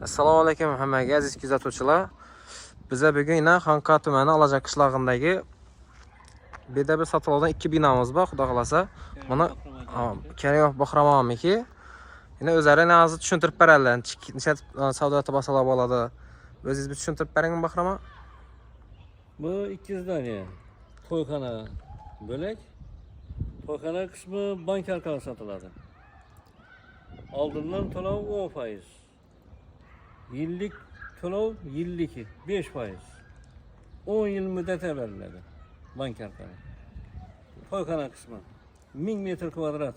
Assalomu alaykum hammaga aziz kuzatuvchilar. Biza bugun Xanqa tumani Alajaq qishlog'idagi bedabir sotuvdan 2 binomiz bor, xudo xolasa. Buni Karimov Bahromoniki. Yana o'zlarini hozir tushuntirib beradilar. Necha savdo basalar bo'ladi. O'zingiz bir tushuntirib beringmi Bahromon? Bu 200 dona to'yxona bo'lak. To'yxona qismi bank orqali sotiladi. Oldindan to'lov 10%. Yillik to'lov yilliki 5%. 10 yil muddatga beriladi bank orqali. To'yxona qismi 1000 metr kvadrat.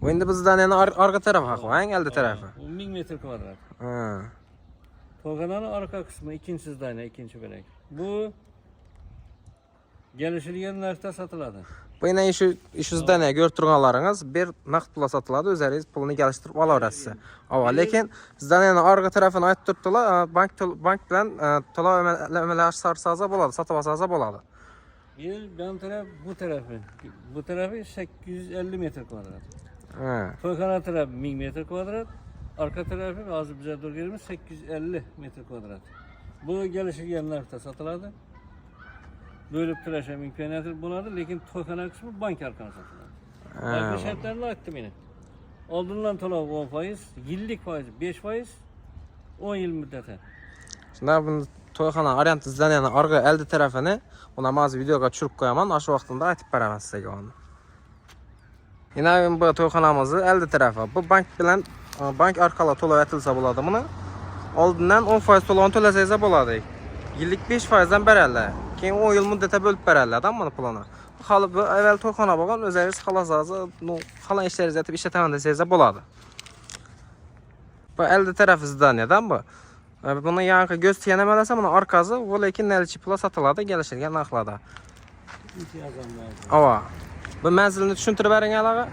Bu endi bizdan yana orqa taraf haqi, oldi tarafi. 1000 metr kvadrat. Ha. To'yxonaning orqa qismi ikkinchi zdaniya, ikkinchi bo'lak. Bu kelishilgan narxda sotiladi. Bu yana shu zdaniya ko'rib turganlaringiz bir naqd pulga sotiladi, o'zingiz pulni kelishtirib olaverasiz. Avval lekin zdaniyaning orqa tarafini aytib turibdilar, bank bilan to'lov amaliyotlarsiz bo'ladi, sotib olsangiz bo'ladi. Bu tarafı. Bu tarafı 850 metr kvadrat. Ha. To'yxona tarafı 1000 metr kvadrat. Arka tarafı hozir bize doğru gelimiz 850 metr kvadrat. Bu gelişilgan narxda sotiladi. Bölüp turash imkoniyati bo'ladi, lekin to'yxona qismi bank orqali sotiladi. Bank shartlarini aytdim men. Oldindan to'lov 10%, yillik foiz 5%, 10 yil muddati. Shunda bu to'yxona variant zdaniyaning orqa oldi tarafini buni hozir videoga tushirib qo'yaman, o'sha vaqtda aytib beraman sizga uni. Yana bu to'yxonamizni oldi tarafi. Bu bank orqali to'lov etilsa bo'ladi buni. Oldindan 10% to'lovni to'lasangiz bo'ladi. Yillik 5% dan beradilar. Keyin 10 yil muddatga bo'lib beradilar buni pulini. Hali bu avval to'yxona bo'lgan, o'zingiz xalosatsiz, qalan ishlaringizni aytib ishlataman desangiz bo'ladi. Bu oldi tarafi zdaniyadan bu. Buni yangi göz tiyanamasa buni orqasi, bu lekin nalchi pul sotiladi, kelishilgan narxlarda. Ava. Bu manzilni tushuntirib bering alaga.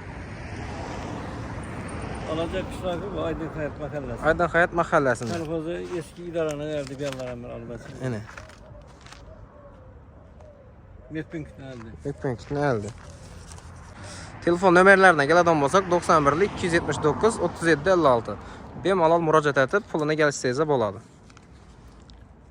Alajaq qishlog'i bu Aydın Hayat mahallasi. Aydın Hayat mahallasida. Telefonu eski idoraning yardiganlari albatta. Ana. Metpinkni oldi. Telefon nomerlariga keladigan bo'lsak 91 279 37 56. Bemalol murojaat etib pulini kelishsangiz bo'ladi.